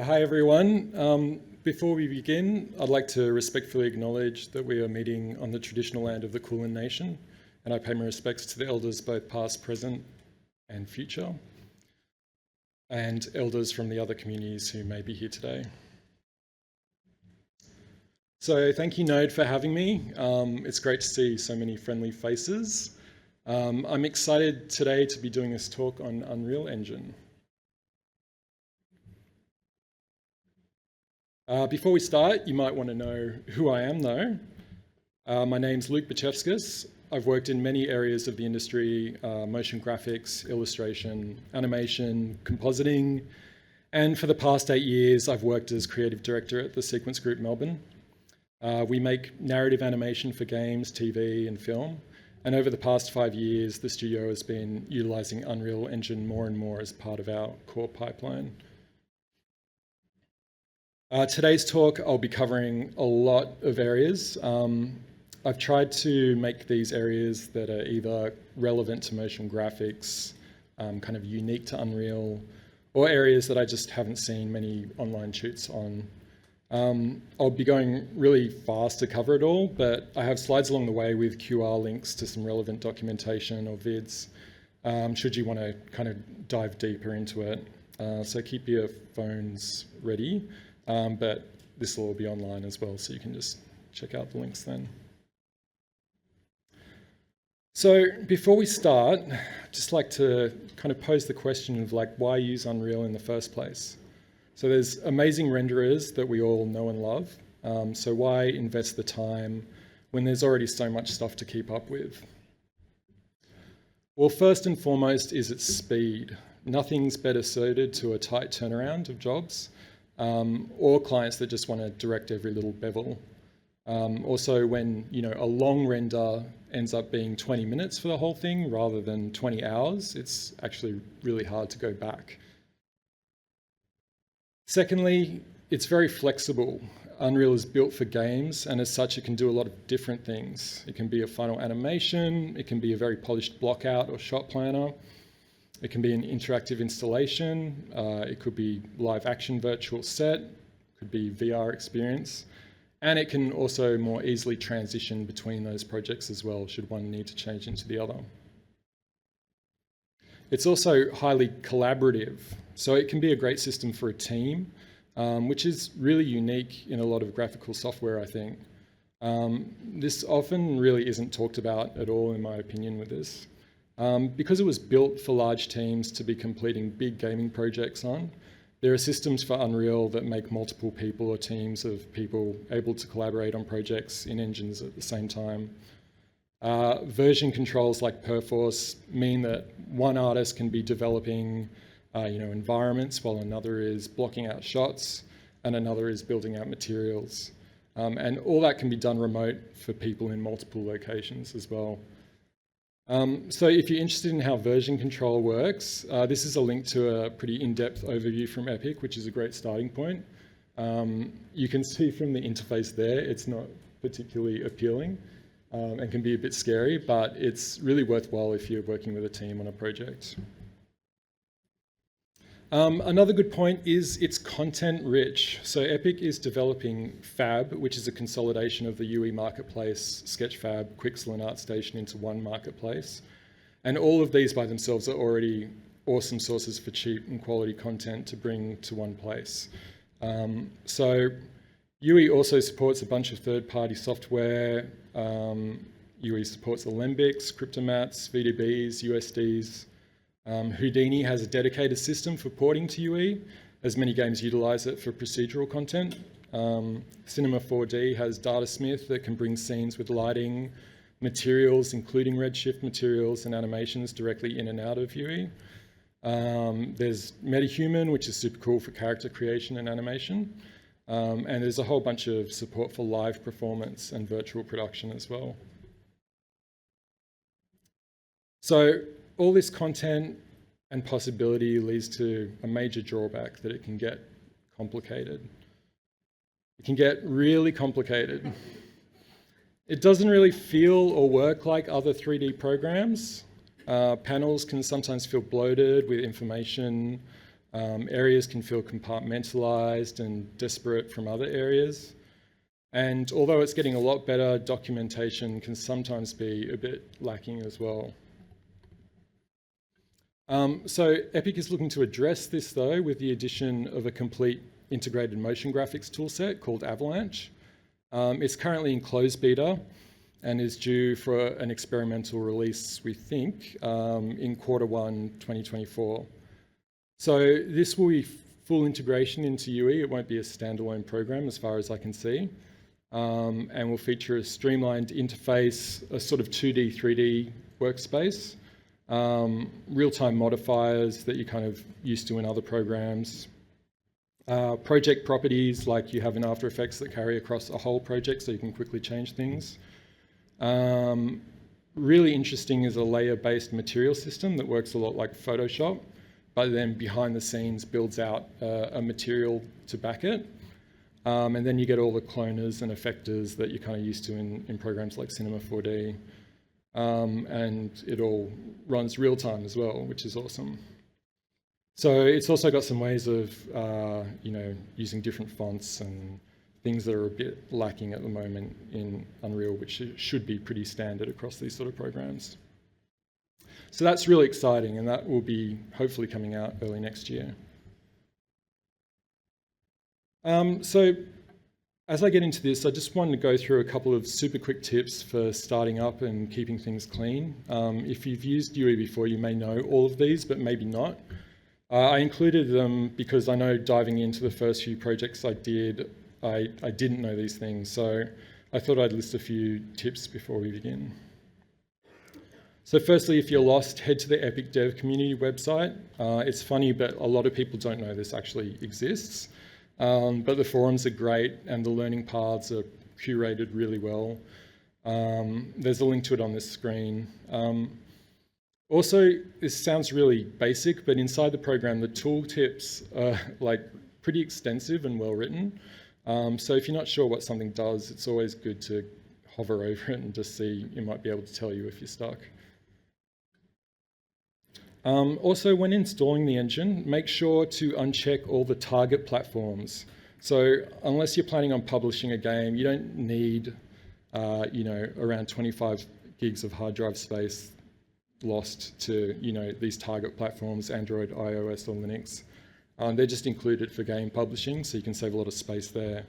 Hi everyone. Before we begin, I'd like to respectfully acknowledge that we are meeting on the traditional land of the Kulin Nation, and I pay my respects to the elders both past, present and future, and elders from the other communities who may be here today. So thank you, Node, for having me. It's great to see so many friendly faces. I'm excited today to be doing this talk on Unreal Engine. Before we start, you might want to know who I am, though. My name's Bicevskis. I've worked in many areas of the industry, motion graphics, illustration, animation, compositing, and for the past 8 years, I've worked as creative director at the Sequence Group Melbourne. We make narrative animation for games, TV, and film, and over the past 5 years, the studio has been utilizing Unreal Engine more and more as part of our core pipeline. Today's talk, I'll be covering a lot of areas. I've tried to make these areas that are either relevant to motion graphics, kind of unique to Unreal, or areas that I just haven't seen many online shoots on. I'll be going really fast to cover it all, but I have slides along the way with QR links to some relevant documentation or vids, should you want to kind of dive deeper into it. So keep your phones ready. But this will all be online as well, so you can just check out the links then. So before we start, I'd just like to kind of pose the question of why use Unreal in the first place? So there's amazing renderers that we all know and love. So why invest the time when there's already so much stuff to keep up with? Well, first and foremost is its speed. Nothing's better suited to a tight turnaround of jobs. Or clients that just want to direct every little bevel. Also, when a long render ends up being 20 minutes for the whole thing rather than 20 hours, it's actually really hard to go back. Secondly, it's very flexible. Unreal is built for games, and as such, it can do a lot of different things. It can be a final animation, it can be a very polished block out or shot planner. It can be an interactive installation, it could be live action virtual set, it could be VR experience, and it can also more easily transition between those projects as well, should one need to change into the other. It's also highly collaborative, so it can be a great system for a team, which is really unique in a lot of graphical software, I think. This often really isn't talked about at all, in my opinion, with this. Because it was built for large teams to be completing big gaming projects on, there are systems for Unreal that make multiple people or teams of people able to collaborate on projects in engines at the same time. Version controls like Perforce mean that one artist can be developing environments while another is blocking out shots and another is building out materials. And all that can be done remote for people in multiple locations as well. So if you're interested in how version control works, this is a link to a pretty in-depth overview from Epic, which is a great starting point. You can see from the interface there, it's not particularly appealing and can be a bit scary, but it's really worthwhile if you're working with a team on a project. Another good point is it's content rich. So Epic is developing Fab, which is a consolidation of the UE marketplace, Sketchfab, Quixel and ArtStation into one marketplace. And all of these by themselves are already awesome sources for cheap and quality content to bring to one place. So UE also supports a bunch of third-party software. UE supports Alembics, Cryptomats, VDBs, USDs. Houdini has a dedicated system for porting to UE, as many games utilize it for procedural content. Cinema 4D has Datasmith that can bring scenes with lighting, materials, including redshift materials and animations directly in and out of UE. There's MetaHuman, which is super cool for character creation and animation. And there's a whole bunch of support for live performance and virtual production as well. So all this content and possibility leads to a major drawback, that it can get complicated. It can get really complicated. It doesn't really feel or work like other 3D programs. Panels can sometimes feel bloated with information. Areas can feel compartmentalized and disparate from other areas. And although it's getting a lot better, documentation can sometimes be a bit lacking as well. So Epic is looking to address this though with the addition of a complete integrated motion graphics toolset called Avalanche. It's currently in closed beta and is due for an experimental release, we think, in Q1 2024. So this will be full integration into UE. It won't be a standalone program as far as I can see. And will feature a streamlined interface, a sort of 2D, 3D workspace, real-time modifiers that you're kind of used to in other programs, project properties like you have in After Effects that carry across a whole project so you can quickly change things. Really interesting is a layer-based material system that works a lot like Photoshop, but then behind the scenes builds out a material to back it. And then you get all the cloners and effectors that you're kind of used to in programs like Cinema 4D. And it all runs real time as well, which is awesome. So it's also got some ways of, using different fonts and things that are a bit lacking at the moment in Unreal, which should be pretty standard across these sort of programs. So that's really exciting, and that will be hopefully coming out early next year. So as I get into this, I just wanted to go through a couple of super quick tips for starting up and keeping things clean. If you've used UE before, you may know all of these, but maybe not. I included them because I know diving into the first few projects I did, I didn't know these things. So I thought I'd list a few tips before we begin. So firstly, if you're lost, head to the Epic Dev community website. It's funny, but a lot of people don't know this actually exists. But the forums are great and the learning paths are curated really well. There's a link to it on this screen. Also, this sounds really basic, but inside the program, the tooltips are pretty extensive and well written. So if you're not sure what something does, it's always good to hover over it and just see. It might be able to tell you if you're stuck. Also, when installing the engine, make sure to uncheck all the target platforms. So unless you're planning on publishing a game, you don't need, around 25 gigs of hard drive space lost to, these target platforms, Android, iOS, or Linux. They're just included for game publishing, so you can save a lot of space there.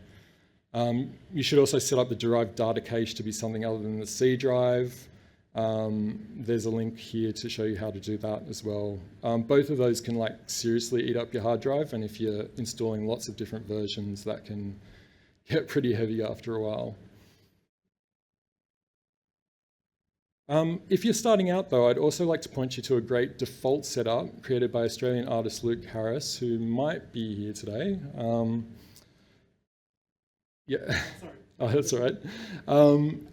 You should also set up the derived data cache to be something other than the C drive. There's a link here to show you how to do that as well. Both of those can seriously eat up your hard drive, and if you're installing lots of different versions, that can get pretty heavy after a while. If you're starting out though, I'd also like to point you to a great default setup created by Australian artist Luke Harris, who might be here today. Yeah. Sorry. Oh, that's all right.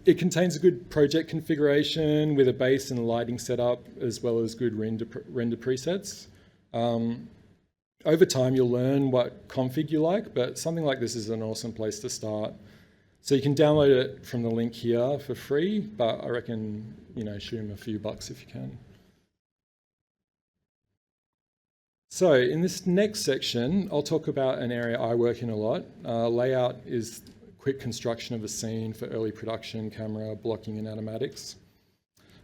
It contains a good project configuration with a base and lighting setup, as well as good render presets. Over time, you'll learn what config you like, but something like this is an awesome place to start. So you can download it from the link here for free, but I reckon, shoot him a few bucks if you can. So in this next section, I'll talk about an area I work in a lot. Layout is quick construction of a scene for early production, camera, blocking, and animatics.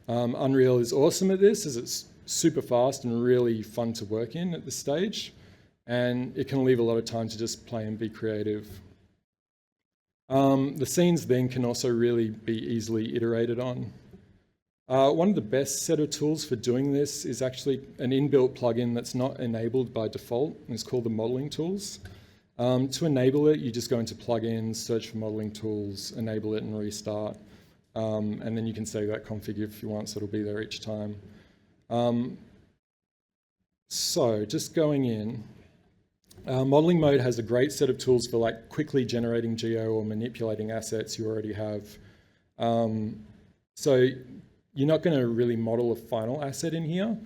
Unreal is awesome at this, as it's super fast and really fun to work in at this stage, and it can leave a lot of time to just play and be creative. The scenes then can also really be easily iterated on. One of the best set of tools for doing this is actually an inbuilt plugin that's not enabled by default, and it's called the modeling tools. To enable it, you just go into plugins, search for modeling tools, enable it and restart. And then you can save that config if you want, so it'll be there each time. So just going in, modeling mode has a great set of tools for quickly generating geo or manipulating assets you already have. So you're not going to really model a final asset in here,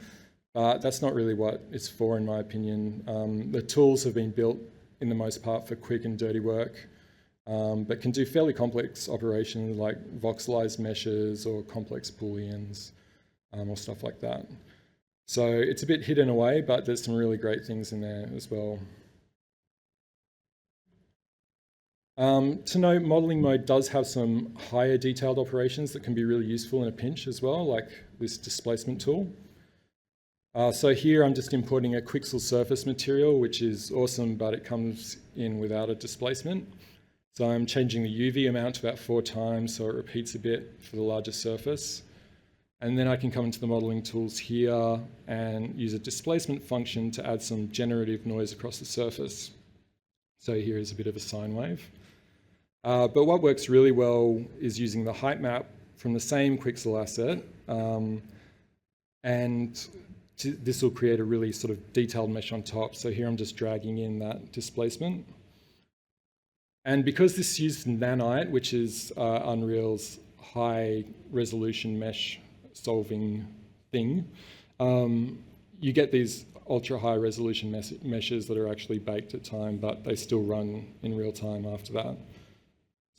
but that's not really what it's for, in my opinion. The tools have been built in the most part for quick and dirty work, but can do fairly complex operations like voxelized meshes or complex booleans or stuff like that. So it's a bit hidden away, but there's some really great things in there as well. To note, modeling mode does have some higher detailed operations that can be really useful in a pinch as well, like this displacement tool. So here I'm just importing a Quixel surface material, which is awesome, but it comes in without a displacement. So I'm changing the UV amount to about 4 times, so it repeats a bit for the larger surface. And then I can come into the modeling tools here and use a displacement function to add some generative noise across the surface. So here is a bit of a sine wave. But what works really well is using the height map from the same Quixel asset, and this will create a really sort of detailed mesh on top. So here I'm just dragging in that displacement. And because this used nanite, which is Unreal's high resolution mesh solving thing, you get these ultra high resolution meshes that are actually baked at time, but they still run in real time after that.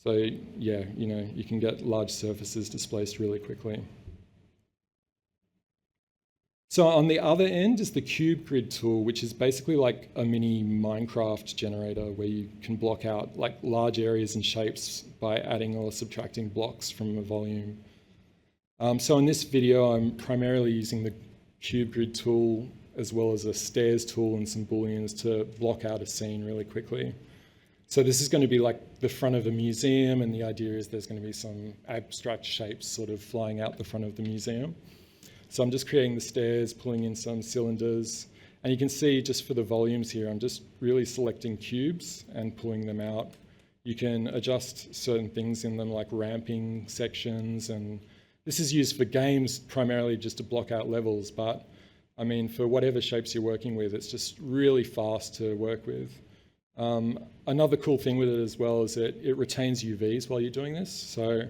So yeah, you can get large surfaces displaced really quickly. So on the other end is the cube grid tool, which is basically like a mini Minecraft generator where you can block out like large areas and shapes by adding or subtracting blocks from a volume. So in this video, I'm primarily using the cube grid tool as well as a stairs tool and some booleans to block out a scene really quickly. So this is going to be like the front of a museum, and the idea is there's going to be some abstract shapes sort of flying out the front of the museum. So I'm just creating the stairs, pulling in some cylinders, and you can see just for the volumes here, I'm just really selecting cubes and pulling them out. You can adjust certain things in them like ramping sections, and this is used for games primarily just to block out levels, but I mean, for whatever shapes you're working with, it's just really fast to work with. Another cool thing with it as well is that it retains UVs while you're doing this. So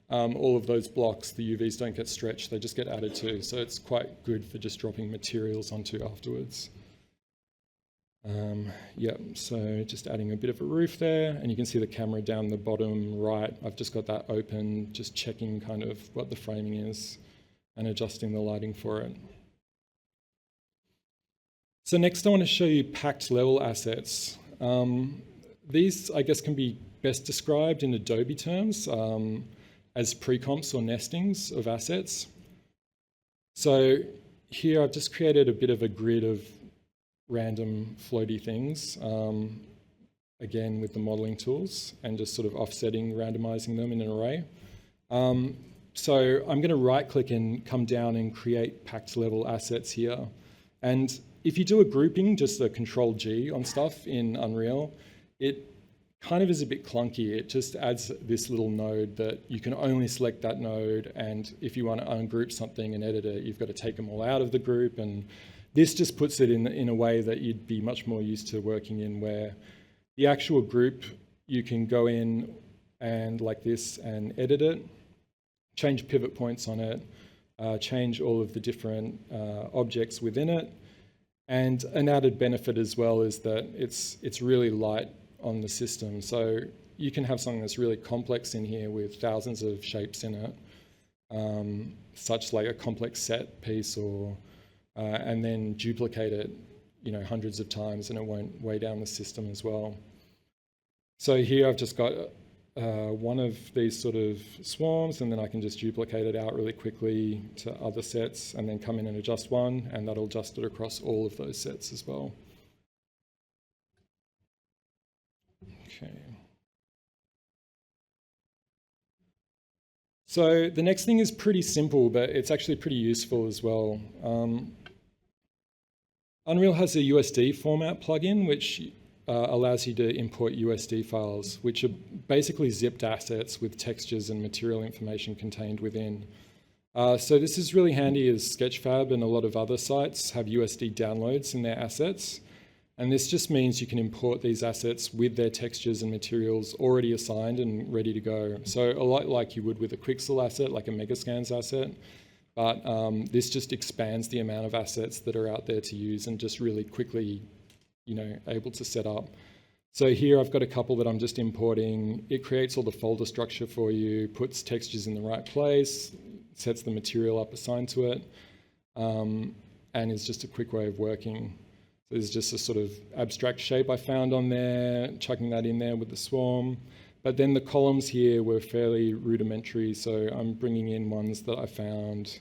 all of those blocks, the UVs don't get stretched, they just get added to. So it's quite good for just dropping materials onto afterwards. Yeah, so just adding a bit of a roof there, and you can see the camera down the bottom right. I've just got that open, just checking kind of what the framing is and adjusting the lighting for it. So next I want to show you packed level assets. These, I guess, can be best described in Adobe terms as pre-comps or nestings of assets. So here I've just created a bit of a grid of random floaty things, again with the modeling tools, and just sort of offsetting, randomizing them in an array. So I'm going to right click and come down and create packed level assets here. And if you do a grouping, just a Control G on stuff in Unreal, it kind of is a bit clunky. It just adds this little node that you can only select that node, and if you want to ungroup something and edit it, you've got to take them all out of the group, and this just puts it in a way that you'd be much more used to working in, where the actual group, you can go in and like this and edit it, change pivot points on it, change all of the different objects within it. And an added benefit as well is that it's really light on the system. So you can have something that's really complex in here with thousands of shapes in it, such like a complex set piece, or and then duplicate it, hundreds of times, and it won't weigh down the system as well. So here I've just got one of these sort of swarms, and then I can just duplicate it out really quickly to other sets, and then come in and adjust one, and that'll adjust it across all of those sets as well. Okay. So the next thing is pretty simple, but it's actually pretty useful as well. Unreal has a USD format plugin, which allows you to import USD files, which are basically zipped assets with textures and material information contained within. So this is really handy as Sketchfab and a lot of other sites have USD downloads in their assets. And this just means you can import these assets with their textures and materials already assigned and ready to go. So a lot like you would with a Quixel asset, like a Megascans asset, but this just expands the amount of assets that are out there to use and just really quickly, able to set up. So here I've got a couple that I'm just importing. It creates all the folder structure for you, puts textures in the right place, sets the material up assigned to it. and is just a quick way of working. So there's just a sort of abstract shape I found on there, chucking that in there with the swarm. But then the columns here were fairly rudimentary, so I'm bringing in ones that I found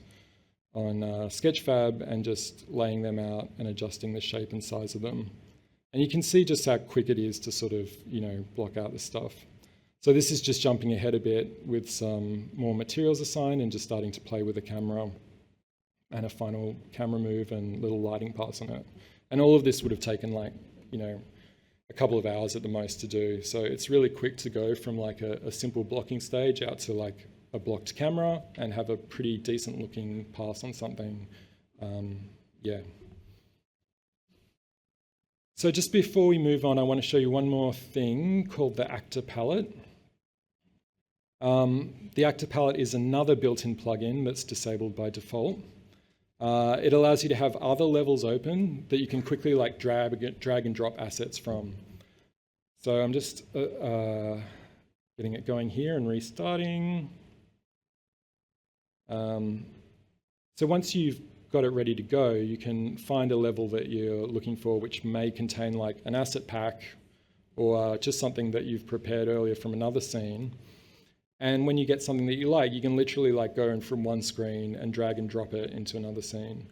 on Sketchfab and just laying them out and adjusting the shape and size of them. And you can see just how quick it is to sort of, block out the stuff. So this is just jumping ahead a bit with some more materials assigned and just starting to play with the camera and a final camera move and little lighting pass on it. And all of this would have taken a couple of hours at the most to do. So it's really quick to go from like a simple blocking stage out to like a blocked camera and have a pretty decent looking pass on something. So just before we move on, I want to show you one more thing called the actor palette. The actor palette is another built-in plugin that's disabled by default. It allows you to have other levels open that you can quickly like drag and drop assets from. So I'm just getting it going here and restarting. So once you've got it ready to go, you can find a level that you're looking for, which may contain like an asset pack or just something that you've prepared earlier from another scene. And when you get something that you like, you can literally like go in from one screen and drag and drop it into another scene.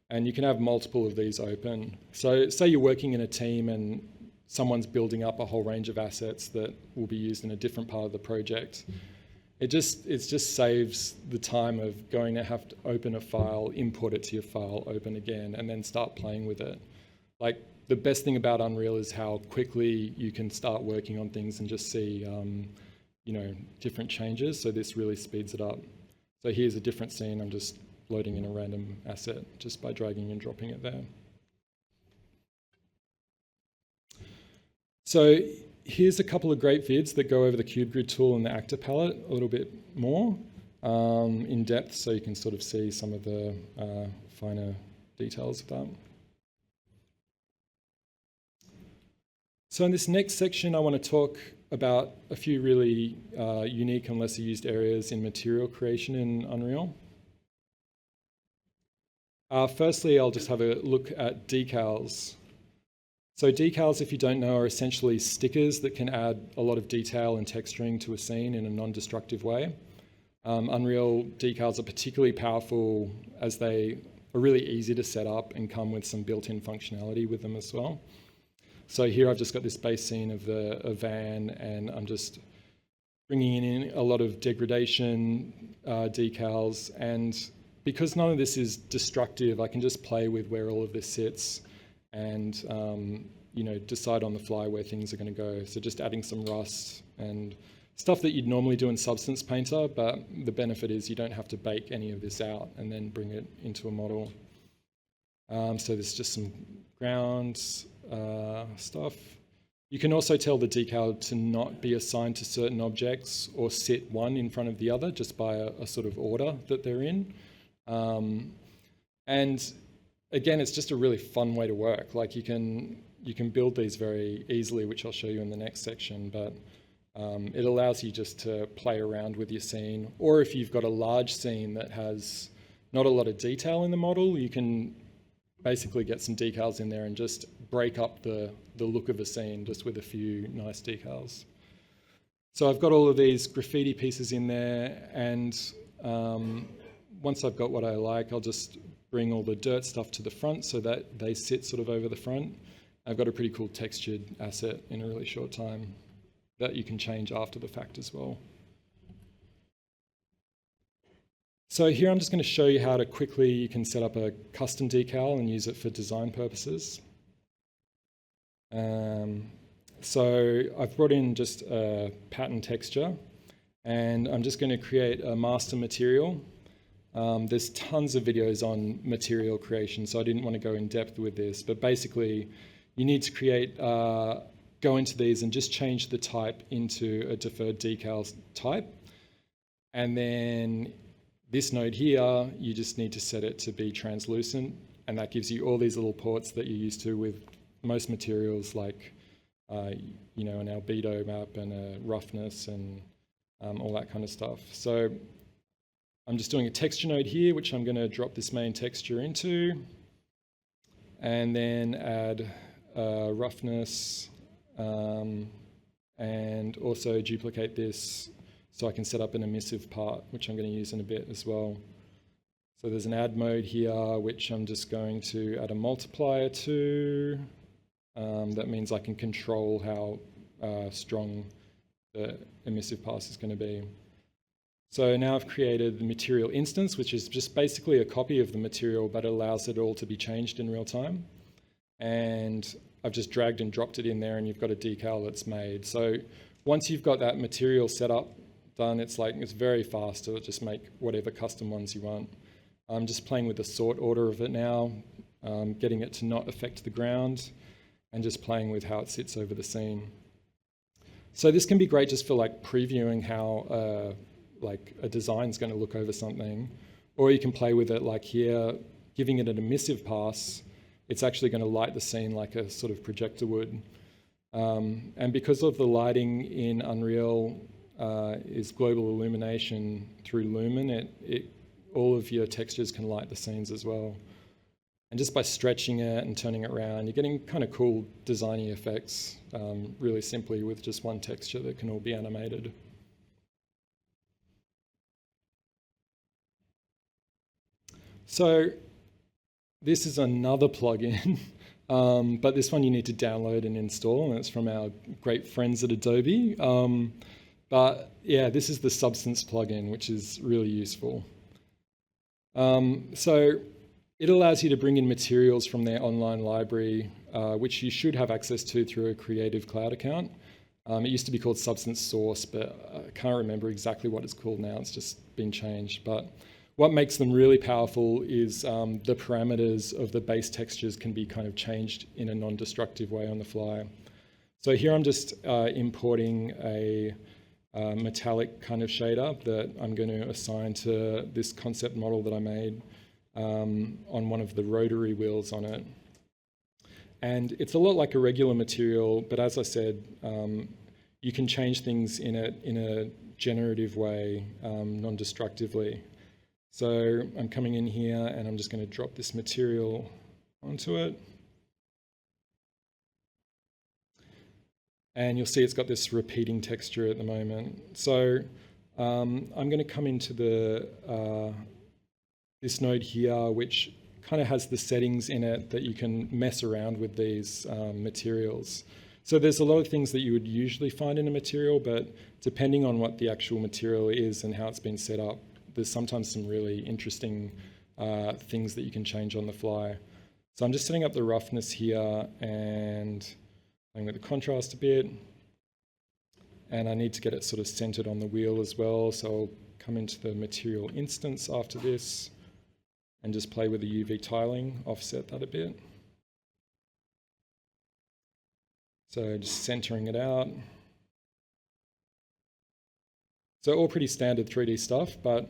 And you can have multiple of these open. So say you're working in a team and someone's building up a whole range of assets that will be used in a different part of the project. It just saves the time of going to have to open a file, import it to your file, open again, and then start playing with it. Like the best thing about Unreal is how quickly you can start working on things and just see different changes. So this really speeds it up. So here's a different scene. I'm just loading in a random asset just by dragging and dropping it there. So here's a couple of great vids that go over the cube grid tool and the actor palette a little bit more in depth, so you can sort of see some of the finer details of that. So in this next section, I want to talk about a few really unique and lesser used areas in material creation in Unreal. Firstly, I'll just have a look at decals. So decals, if you don't know, are essentially stickers that can add a lot of detail and texturing to a scene in a non-destructive way. Unreal decals are particularly powerful as they are really easy to set up and come with some built-in functionality with them as well. So here I've just got this base scene of a van, and I'm just bringing in a lot of degradation decals, and because none of this is destructive, I can just play with where all of this sits and decide on the fly where things are going to go. So just adding some rust and stuff that you'd normally do in Substance Painter, but the benefit is you don't have to bake any of this out and then bring it into a model. So there's just some ground stuff. You can also tell the decal to not be assigned to certain objects or sit one in front of the other just by a sort of order that they're in. And again, it's just a really fun way to work. Like you can build these very easily, which I'll show you in the next section, but it allows you just to play around with your scene. Or if you've got a large scene that has not a lot of detail in the model, you can basically get some decals in there and just break up the look of the scene just with a few nice decals. So I've got all of these graffiti pieces in there, and once I've got what I like, I'll just bring all the dirt stuff to the front so that they sit sort of over the front. I've got a pretty cool textured asset in a really short time that you can change after the fact as well. So here I'm just going to show you how to quickly you can set up a custom decal and use it for design purposes. So I've brought in just a pattern texture, and I'm just going to create a master material. There's tons of videos on material creation, so I didn't want to go in depth with this, but basically you need to create, go into these and just change the type into a deferred decal type. And then this node here, you just need to set it to be translucent, and that gives you all these little ports that you're used to with most materials, like an albedo map and a roughness and all that kind of stuff. So I'm just doing a texture node here, which I'm going to drop this main texture into. and then add roughness, and also duplicate this so I can set up an emissive part, which I'm going to use in a bit as well. So there's an add mode here, which I'm just going to add a multiplier to. That means I can control how strong the emissive pass is going to be. So now I've created the material instance, which is just basically a copy of the material, but it allows it all to be changed in real time. And I've just dragged and dropped it in there, and you've got a decal that's made. So once you've got that material set up, done, it's very fast to just make whatever custom ones you want. I'm just playing with the sort order of it now, getting it to not affect the ground, and just playing with how it sits over the scene. So this can be great just for like previewing how like a design's going to look over something, or you can play with it like here, giving it an emissive pass. It's actually going to light the scene like a sort of projector would. And because of the lighting in Unreal is global illumination through Lumen, all of your textures can light the scenes as well. And just by stretching it and turning it around, you're getting kind of cool designy effects really simply with just one texture that can all be animated. So this is another plugin, but this one you need to download and install, and it's from our great friends at Adobe. But yeah, this is the Substance plugin, which is really useful. So it allows you to bring in materials from their online library, which you should have access to through a Creative Cloud account. It used to be called Substance Source, but I can't remember exactly what it's called now. It's just been changed. But what makes them really powerful is the parameters of the base textures can be kind of changed in a non-destructive way on the fly. So here I'm just importing a metallic kind of shader that I'm going to assign to this concept model that I made on one of the rotary wheels on it. And it's a lot like a regular material, but as I said, you can change things in a generative way, non-destructively. So I'm coming in here and I'm just going to drop this material onto it. And you'll see it's got this repeating texture at the moment. So I'm going to come into this node here, which kind of has the settings in it that you can mess around with these materials. So there's a lot of things that you would usually find in a material, but depending on what the actual material is and how it's been set up, there's sometimes some really interesting things that you can change on the fly. So I'm just setting up the roughness here and playing with the contrast a bit. And I need to get it sort of centered on the wheel as well. So I'll come into the material instance after this and just play with the UV tiling, offset that a bit. So just centering it out. So all pretty standard 3D stuff, but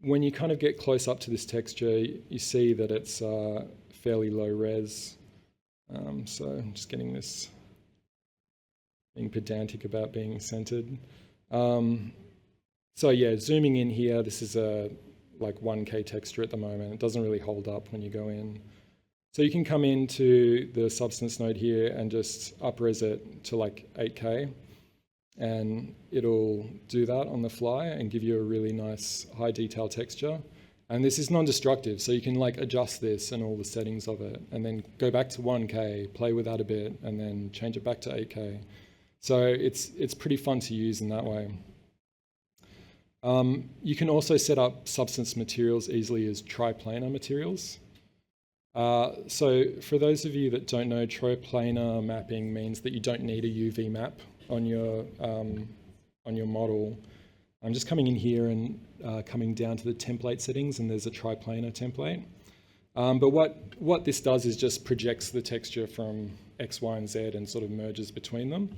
when you kind of get close up to this texture, you see that it's fairly low res. So I'm just getting this, being pedantic about being centered. So yeah, zooming in here, this is a like 1K texture at the moment. It doesn't really hold up when you go in. So you can come into the Substance node here and just up-res it to like 8K. And it'll do that on the fly and give you a really nice high detail texture. And this is non-destructive, so you can like adjust this and all the settings of it, and then go back to 1K, play with that a bit, and then change it back to 8K. So it's pretty fun to use in that way. You can also set up Substance materials easily as triplanar materials. So for those of you that don't know, triplanar mapping means that you don't need a UV map on your model. I'm just coming in here and coming down to the template settings, and there's a triplanar template. But what this does is just projects the texture from X, Y, and Z and sort of merges between them.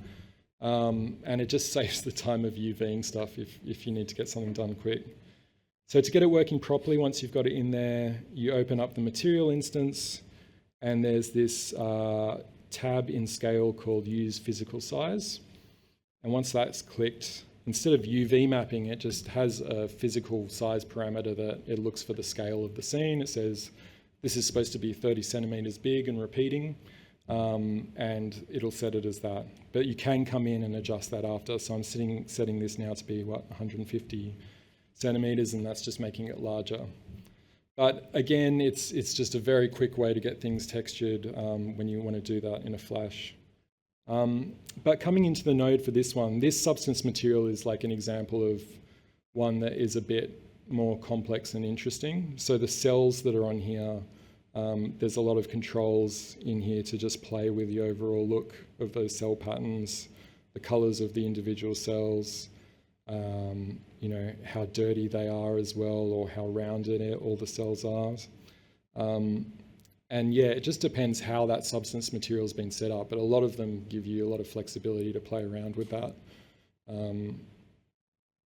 And it just saves the time of UVing stuff if you need to get something done quick. So to get it working properly, once you've got it in there, you open up the material instance, and there's this tab in Scale called Use Physical Size. And once that's clicked, instead of UV mapping, it just has a physical size parameter that it looks for the scale of the scene. It says This is supposed to be 30 centimeters big and repeating, and it'll set it as that. But you can come in and adjust that after. So I'm setting this now to be, 150 centimeters, and that's just making it larger. But again, it's just a very quick way to get things textured when you want to do that in a Flash. But coming into the node for this one, this substance material is like an example of one that is a bit more complex and interesting. So the cells that are on here, there's a lot of controls in here to just play with the overall look of those cell patterns, the colors of the individual cells, you know, how dirty they are as well, or how rounded all the cells are. And yeah, it just depends how that substance material has been set up, but a lot of them give you a lot of flexibility to play around with that,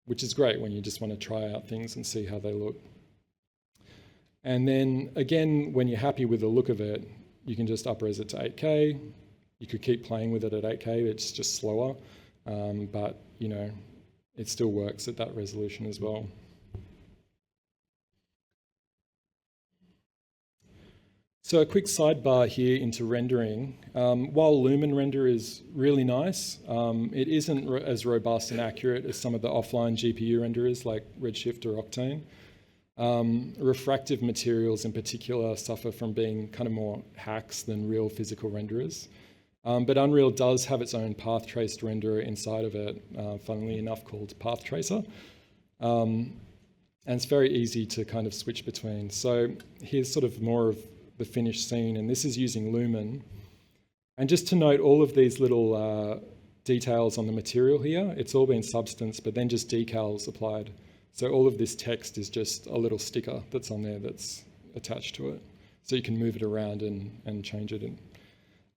which is great when you just want to try out things and see how they look. And then again, when you're happy with the look of it, you can just up-res it to 8K. You could keep playing with it at 8K, it's just slower, but you know, it still works at that resolution as well. So a quick sidebar here into rendering. While Lumen Render is really nice, it isn't as robust and accurate as some of the offline GPU renderers like Redshift or Octane. Refractive materials in particular suffer from being kind of more hacks than real physical renderers. But Unreal does have its own path traced renderer inside of it, funnily enough called Path Tracer. And it's very easy to kind of switch between. So here's sort of more of the finished scene, and this is using Lumen. And just to note all of these little details on the material here, it's all been substance, but then just decals applied. So all of this text is just a little sticker that's on there that's attached to it. So you can move it around and change it.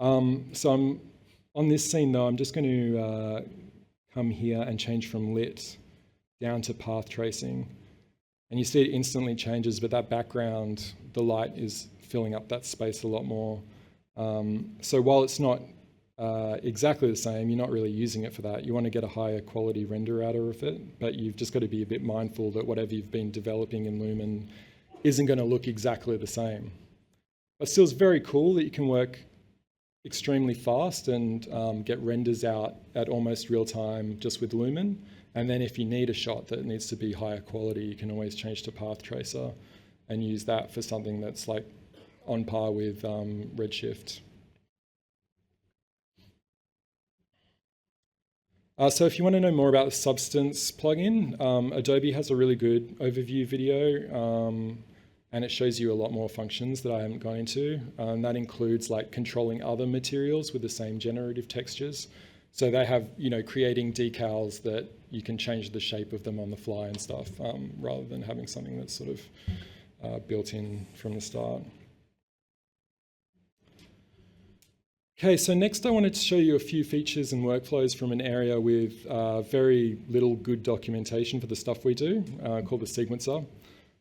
So I'm on this scene though, I'm just going to come here and change from lit down to path tracing. And you see it instantly changes, but that background, the light is filling up that space a lot more. So while it's not exactly the same, you're not really using it for that. You want to get a higher quality render out of it, but you've just got to be a bit mindful that whatever you've been developing in Lumen isn't going to look exactly the same. But still, it's very cool that you can work extremely fast and get renders out at almost real time just with Lumen. And then if you need a shot that needs to be higher quality, you can always change to Path Tracer and use that for something that's like on par with Redshift. So if you want to know more about the Substance plugin, Adobe has a really good overview video, and it shows you a lot more functions that I haven't gone into. That includes like controlling other materials with the same generative textures. So they have, you know, creating decals that you can change the shape of them on the fly and stuff, rather than having something that's sort of built in from the start. Okay, so next I wanted to show you a few features and workflows from an area with very little good documentation for the stuff we do, called the sequencer.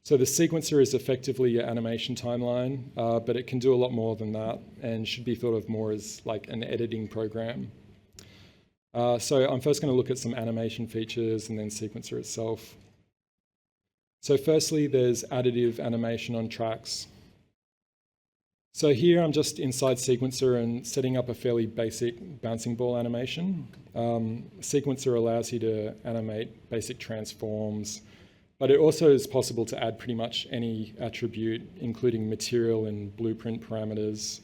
So the sequencer is effectively your animation timeline, but it can do a lot more than that and should be thought of more as like an editing program. So I'm first going to look at some animation features and then sequencer itself. So firstly, there's additive animation on tracks. So here I'm just inside sequencer and setting up a fairly basic bouncing ball animation. Sequencer allows you to animate basic transforms, but it also is possible to add pretty much any attribute, including material and blueprint parameters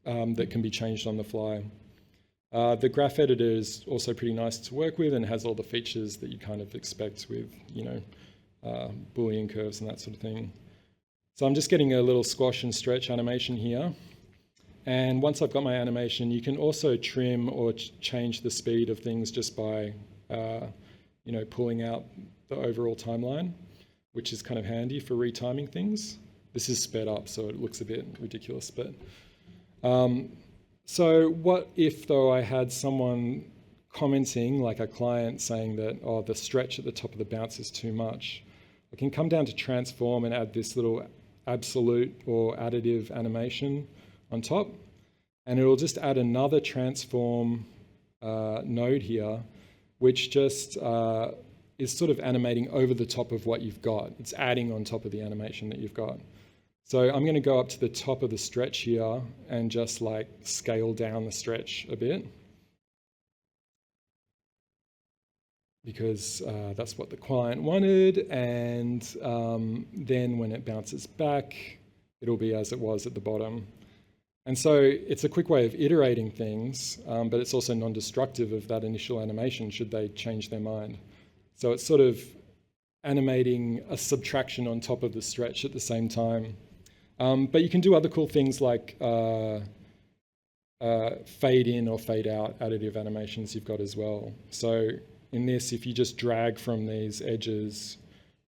that can be changed on the fly. The graph editor is also pretty nice to work with and has all the features that you kind of expect with, you know, Boolean curves and that sort of thing. So I'm just getting a little squash and stretch animation here. And once I've got my animation, you can also trim or change the speed of things just by, you know, pulling out the overall timeline, which is kind of handy for retiming things. This is sped up, so it looks a bit ridiculous. But so what if, though, I had someone commenting, like a client saying that, oh, the stretch at the top of the bounce is too much. I can come down to transform and add this little absolute or additive animation on top, and it will just add another transform node here, which just is sort of animating over the top of what you've got. It's adding on top of the animation that you've got. So I'm going to go up to the top of the stretch here and just like scale down the stretch a bit, because that's what the client wanted. And then when it bounces back, it'll be as it was at the bottom. And so it's a quick way of iterating things, but it's also non-destructive of that initial animation should they change their mind. So it's sort of animating a subtraction on top of the stretch at the same time. But you can do other cool things like fade in or fade out additive animations you've got as well. So in this, if you just drag from these edges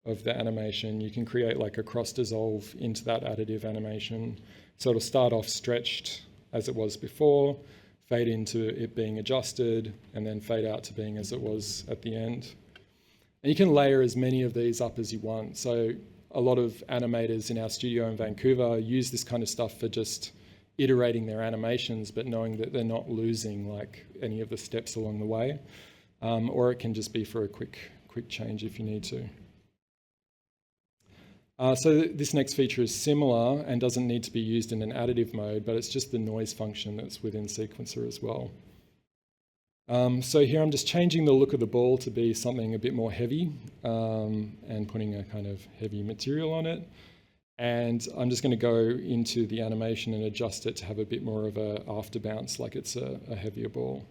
of the animation, you can create like a cross dissolve into that additive animation. So it'll start off stretched as it was before, fade into it being adjusted, and then fade out to being as it was at the end. And you can layer as many of these up as you want. So a lot of animators in our studio in Vancouver use this kind of stuff for just iterating their animations, but knowing that they're not losing like any of the steps along the way. Or it can just be for a quick change if you need to. So this next feature is similar and doesn't need to be used in an additive mode, but it's just the noise function that's within Sequencer as well. So here I'm just changing the look of the ball to be something a bit more heavy and putting a kind of heavy material on it. And I'm just going to go into the animation and adjust it to have a bit more of a after bounce, like it's a heavier ball.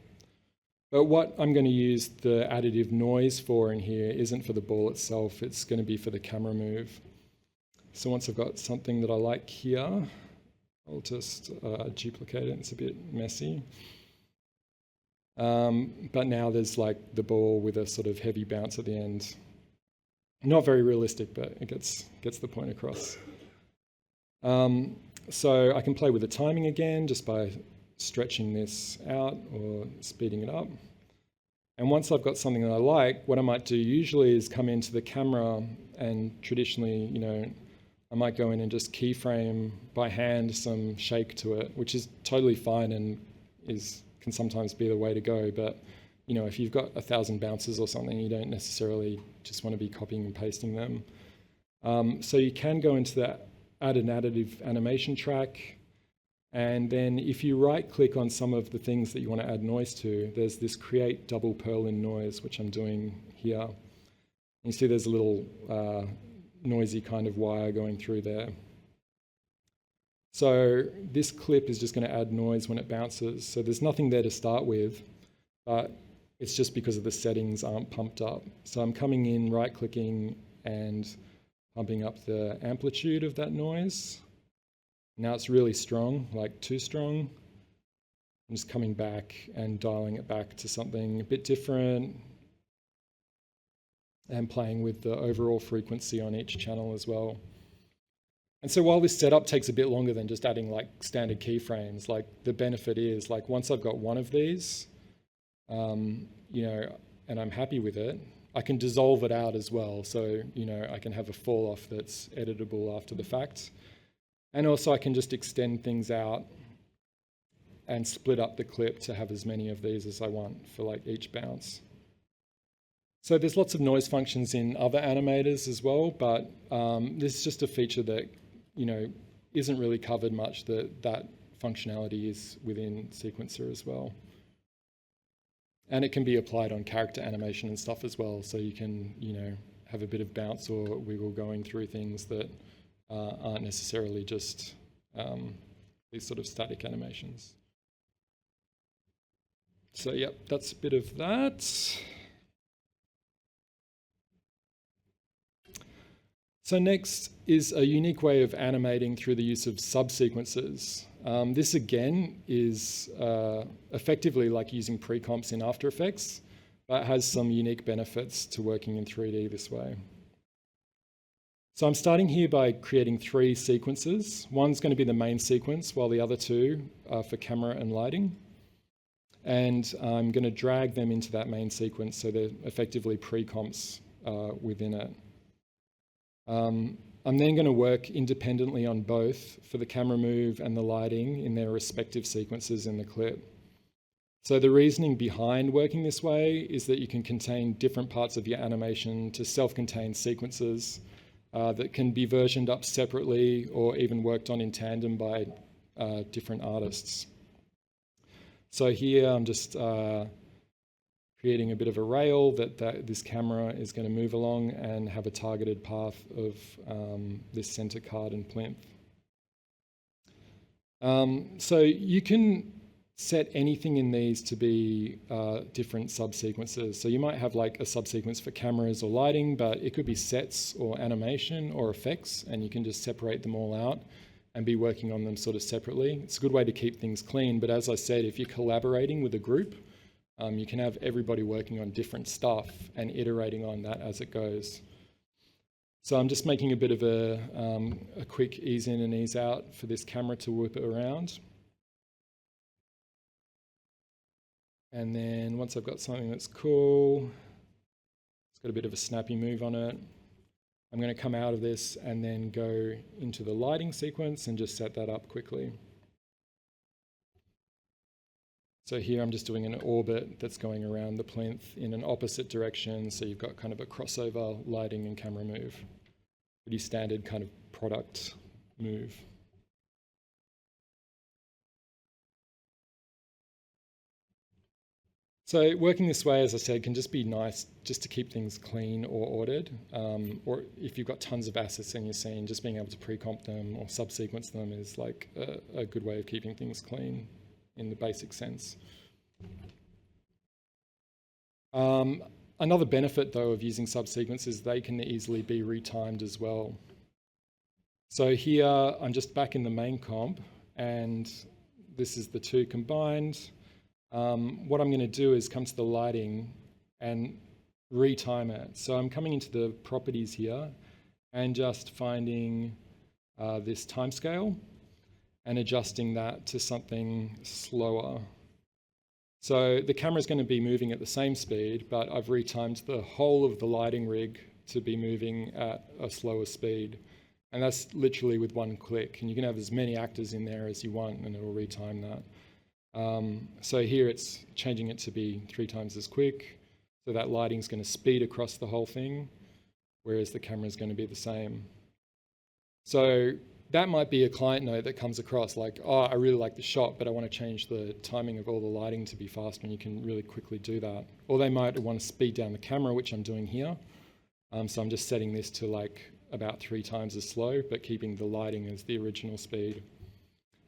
But what I'm going to use the additive noise for in here isn't for the ball itself, it's going to be for the camera move. So once I've got something that I like here, I'll just duplicate it. It's a bit messy. But now there's like the ball with a sort of heavy bounce at the end. Not very realistic, but it gets the point across. So I can play with the timing again just by stretching this out or speeding it up. And once I've got something that I like, what I might do usually is come into the camera and traditionally, you know, I might go in and just keyframe by hand some shake to it, which is totally fine and can sometimes be the way to go. But you know, if you've got 1,000 bounces or something, you don't necessarily just want to be copying and pasting them. So you can go into that, add an additive animation track. And then if you right click on some of the things that you want to add noise to, there's this create double Perlin noise, which I'm doing here. You see there's a little noisy kind of wire going through there. So this clip is just going to add noise when it bounces. So there's nothing there to start with, but it's just because of the settings aren't pumped up. So I'm coming in, right clicking and pumping up the amplitude of that noise. Now it's really strong, like too strong. I'm just coming back and dialing it back to something a bit different and playing with the overall frequency on each channel as well. And so while this setup takes a bit longer than just adding like standard keyframes, like the benefit is like once I've got one of these, you know, and I'm happy with it, I can dissolve it out as well. So, you know, I can have a fall off that's editable after the fact. And also I can just extend things out and split up the clip to have as many of these as I want for like each bounce. So there's lots of noise functions in other animators as well, but this is just a feature that, you know, isn't really covered much, that functionality is within Sequencer as well. And it can be applied on character animation and stuff as well. So you can, you know, have a bit of bounce or wiggle going through things that aren't necessarily just these sort of static animations. So yep, that's a bit of that. So next is a unique way of animating through the use of subsequences. This again is effectively like using pre-comps in After Effects, but has some unique benefits to working in 3D this way. So I'm starting here by creating 3 sequences. One's going to be the main sequence, while the other 2 are for camera and lighting. And I'm going to drag them into that main sequence so they're effectively pre-comps within it. I'm then going to work independently on both for the camera move and the lighting in their respective sequences in the clip. So the reasoning behind working this way is that you can contain different parts of your animation to self-contained sequences that can be versioned up separately or even worked on in tandem by different artists. So here I'm just creating a bit of a rail that this camera is going to move along and have a targeted path of this center card and plinth. So you can set anything in these to be different subsequences. So you might have like a subsequence for cameras or lighting, but it could be sets or animation or effects, and you can just separate them all out and be working on them sort of separately. It's a good way to keep things clean, but as I said, if you're collaborating with a group, you can have everybody working on different stuff and iterating on that as it goes. So I'm just making a bit of a quick ease in and ease out for this camera to whip it around. And then once I've got something that's cool, it's got a bit of a snappy move on it, I'm going to come out of this and then go into the lighting sequence and just set that up quickly. So here I'm just doing an orbit that's going around the plinth in an opposite direction, so you've got kind of a crossover lighting and camera move. Pretty standard kind of product move. So working this way, as I said, can just be nice just to keep things clean or ordered. Or if you've got tons of assets in your scene, just being able to pre-comp them or subsequence them is like a good way of keeping things clean in the basic sense. Another benefit, though, of using subsequences is they can easily be retimed as well. So here I'm just back in the main comp, and this is the two combined. What I'm going to do is come to the lighting and retime it. So I'm coming into the properties here and just finding this timescale and adjusting that to something slower. So the camera is going to be moving at the same speed, but I've retimed the whole of the lighting rig to be moving at a slower speed. And that's literally with one click. And you can have as many actors in there as you want, and it will retime that. So here it's changing it to be 3 times as quick. So that lighting's going to speed across the whole thing, whereas the camera is going to be the same. So that might be a client note that comes across like, oh, I really like the shot, but I want to change the timing of all the lighting to be faster, and you can really quickly do that. Or they might want to speed down the camera, which I'm doing here. So I'm just setting this to like about 3 times as slow, but keeping the lighting as the original speed.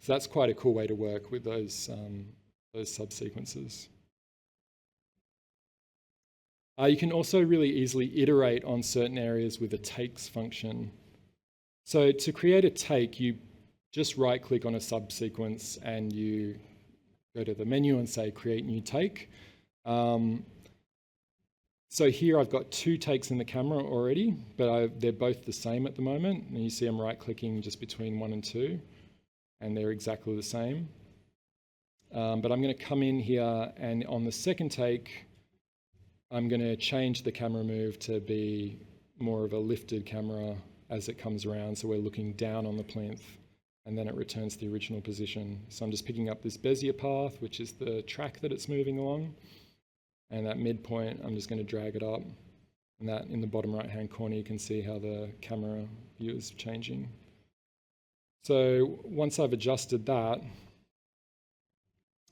So that's quite a cool way to work with those subsequences. You can also really easily iterate on certain areas with a takes function. So to create a take, you just right-click on a subsequence and you go to the menu and say create new take. So here I've got 2 takes in the camera already, but they're both the same at the moment. And you see I'm right-clicking just between 1 and 2, and they're exactly the same. But I'm going to come in here, and on the second take, I'm going to change the camera move to be more of a lifted camera as it comes around. So we're looking down on the plinth, and then it returns to the original position. So I'm just picking up this Bezier path, which is the track that it's moving along. And that midpoint, I'm just going to drag it up. And that in the bottom right-hand corner, you can see how the camera view is changing. So once I've adjusted that,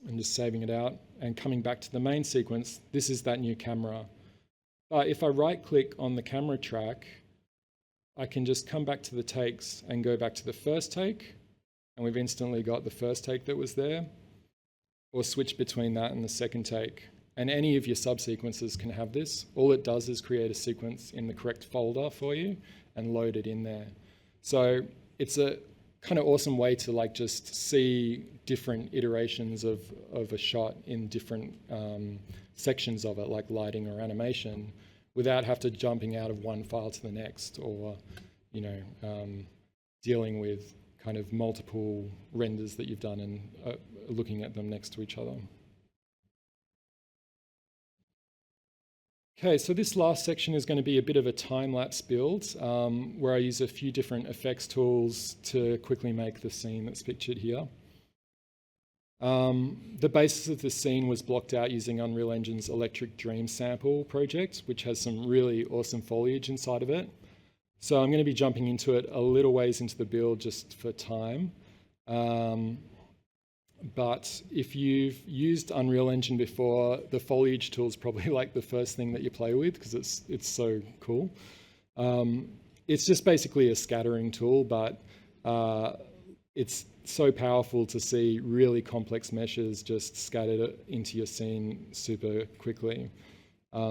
I'm just saving it out and coming back to the main sequence. This is that new camera. If I right-click on the camera track, I can just come back to the takes and go back to the first take, and we've instantly got the first take that was there, or switch between that and the second take. And any of your subsequences can have this. All it does is create a sequence in the correct folder for you and load it in there. So it's a kind of awesome way to like just see different iterations of a shot in different sections of it, like lighting or animation, without have to jumping out of one file to the next, or dealing with kind of multiple renders that you've done and looking at them next to each other. Okay, so this last section is going to be a bit of a time-lapse build where I use a few different effects tools to quickly make the scene that's pictured here. The basis of the scene was blocked out using Unreal Engine's Electric Dream sample project, which has some really awesome foliage inside of it. So I'm going to be jumping into it a little ways into the build just for time. But if you've used Unreal Engine before, the foliage tool is probably like the first thing that you play with because it's so cool. It's just basically a scattering tool, but it's so powerful to see really complex meshes just scattered into your scene super quickly.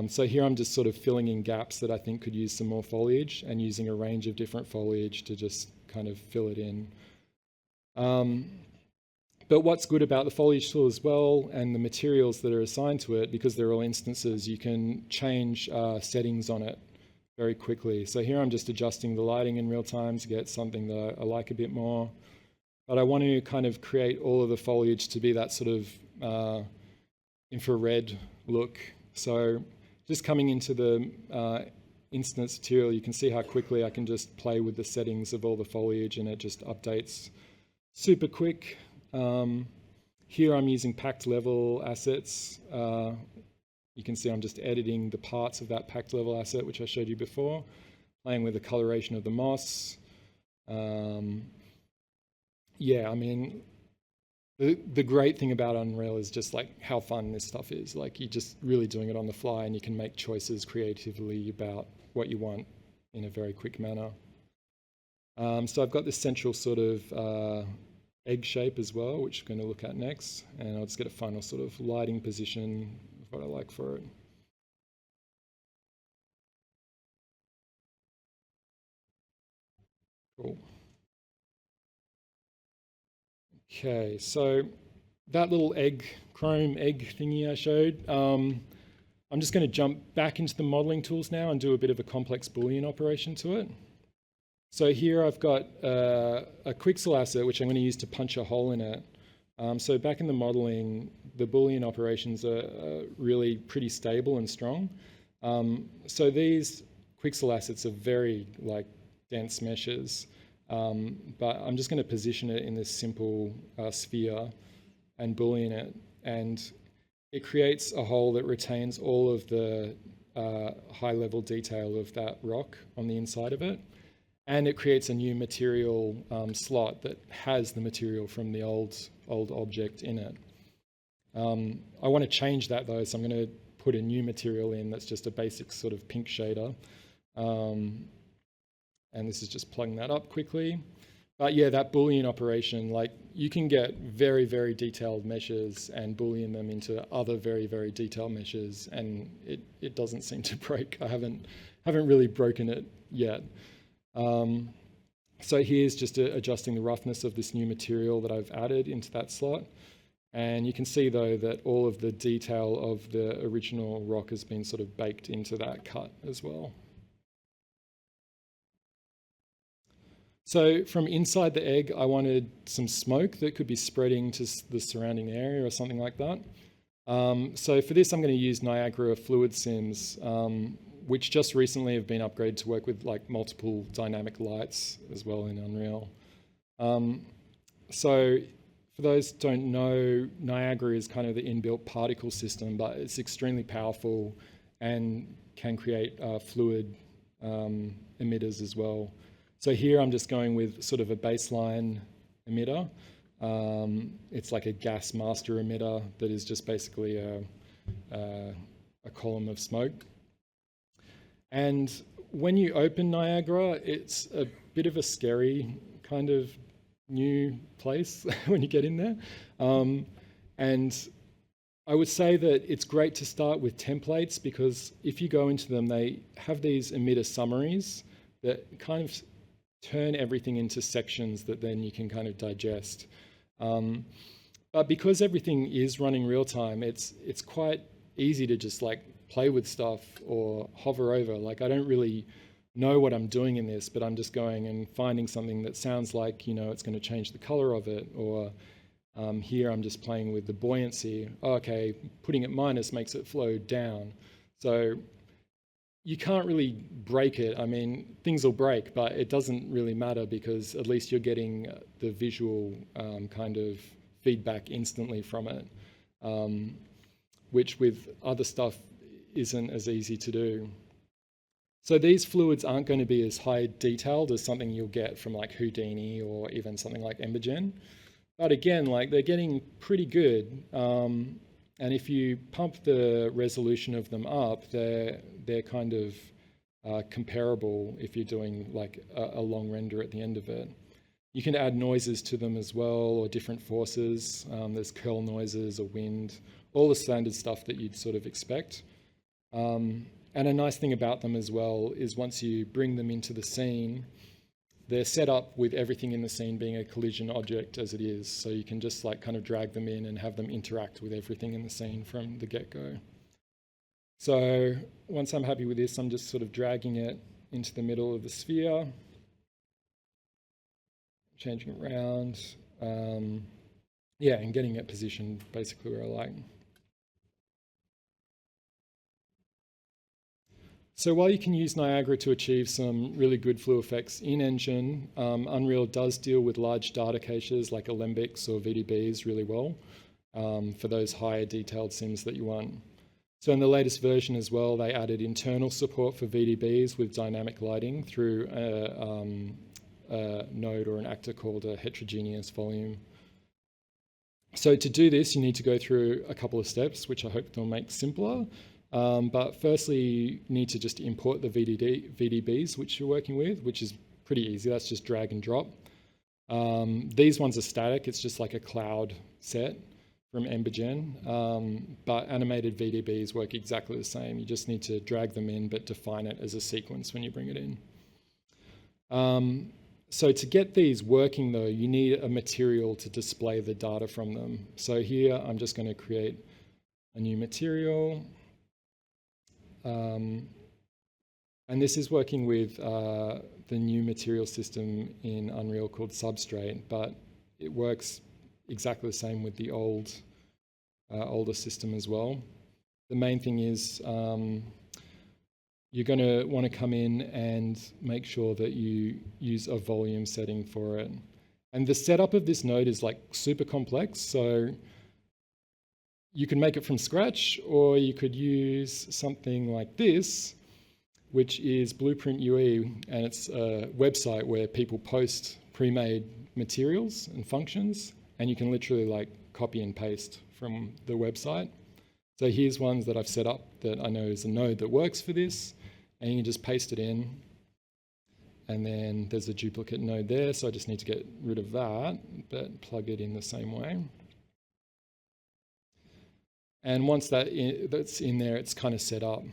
So here I'm just sort of filling in gaps that I think could use some more foliage and using a range of different foliage to just kind of fill it in. But what's good about the foliage tool as well and the materials that are assigned to it, because they're all instances, you can change settings on it very quickly. So here I'm just adjusting the lighting in real time to get something that I like a bit more. But I want to kind of create all of the foliage to be that sort of infrared look. So just coming into the instance material, you can see how quickly I can just play with the settings of all the foliage and it just updates super quick. Here I'm using packed level assets. You can see I'm just editing the parts of that packed level asset, which I showed you before, playing with the coloration of the moss. Yeah, I mean, the great thing about Unreal is just like how fun this stuff is. Like you're just really doing it on the fly and you can make choices creatively about what you want in a very quick manner. So I've got this central sort of egg shape as well, which I'm going to look at next. And I'll just get a final sort of lighting position of what I like for it. Cool. Okay, so that little chrome egg thingy I showed, I'm just going to jump back into the modeling tools now and do a bit of a complex Boolean operation to it. So here I've got a quixel asset, which I'm going to use to punch a hole in it. So back in the modeling, the Boolean operations are really pretty stable and strong. So these quixel assets are very like dense meshes, but I'm just going to position it in this simple sphere and Boolean it, and it creates a hole that retains all of the high-level detail of that rock on the inside of it. And it creates a new material slot that has the material from the old object in it. I want to change that though, so I'm going to put a new material in that's just a basic sort of pink shader. And this is just plugging that up quickly. But yeah, that Boolean operation, like you can get very, very detailed meshes and Boolean them into other very, very detailed meshes, and it doesn't seem to break. I haven't really broken it yet. So here's just adjusting the roughness of this new material that I've added into that slot. And you can see though that all of the detail of the original rock has been sort of baked into that cut as well. So from inside the egg, I wanted some smoke that could be spreading to the surrounding area or something like that. So for this, I'm going to use Niagara fluid sims, which just recently have been upgraded to work with like multiple dynamic lights as well in Unreal. So for those who don't know, Niagara is kind of the inbuilt particle system, but it's extremely powerful and can create fluid emitters as well. So here I'm just going with sort of a baseline emitter. It's like a gas master emitter that is just basically a column of smoke. And when you open Niagara, it's a bit of a scary kind of new place when you get in there. And I would say that it's great to start with templates, because if you go into them, they have these emitter summaries that kind of turn everything into sections that then you can kind of digest. But because everything is running real time, it's quite easy to just like play with stuff or hover over. Like I don't really know what I'm doing in this, but I'm just going and finding something that sounds like, you know, it's going to change the color of it. Or here I'm just playing with the buoyancy. Oh, okay, putting it minus makes it flow down. So you can't really break it. I mean, things will break, but it doesn't really matter because at least you're getting the visual kind of feedback instantly from it, which with other stuff isn't as easy to do. So these fluids aren't going to be as high detailed as something you'll get from like Houdini or even something like Embergen. But again, like they're getting pretty good. And if you pump the resolution of them up, they're kind of comparable if you're doing like a long render at the end of it. You can add noises to them as well, or different forces. There's curl noises or wind, all the standard stuff that you'd sort of expect. And a nice thing about them as well is once you bring them into the scene, they're set up with everything in the scene being a collision object as it is. So you can just like kind of drag them in and have them interact with everything in the scene from the get-go. So once I'm happy with this, I'm just sort of dragging it into the middle of the sphere, changing it around, yeah, and getting it positioned basically where I like. So while you can use Niagara to achieve some really good flu effects in Engine, Unreal does deal with large data caches like Alembics or VDBs really well for those higher detailed sims that you want. So in the latest version as well, they added internal support for VDBs with dynamic lighting through a node or an actor called a heterogeneous volume. So to do this, you need to go through a couple of steps, which I hope they'll make simpler. But firstly, you need to just import the VDBs which you're working with, which is pretty easy. That's just drag and drop. These ones are static. It's just like a cloud set from Embergen. But animated VDBs work exactly the same. You just need to drag them in, but define it as a sequence when you bring it in. So to get these working though, you need a material to display the data from them. So here I'm just going to create a new material. And this is working with the new material system in Unreal called Substrate, but it works exactly the same with the older system as well. The main thing is you're going to want to come in and make sure that you use a volume setting for it. And the setup of this node is like super complex, so you can make it from scratch, or you could use something like this, which is Blueprint UE, and it's a website where people post pre-made materials and functions, and you can literally like copy and paste from the website. So here's ones that I've set up that I know is a node that works for this, and you can just paste it in. And then there's a duplicate node there, so I just need to get rid of that, but plug it in the same way. And once that's in there, it's kind of set up.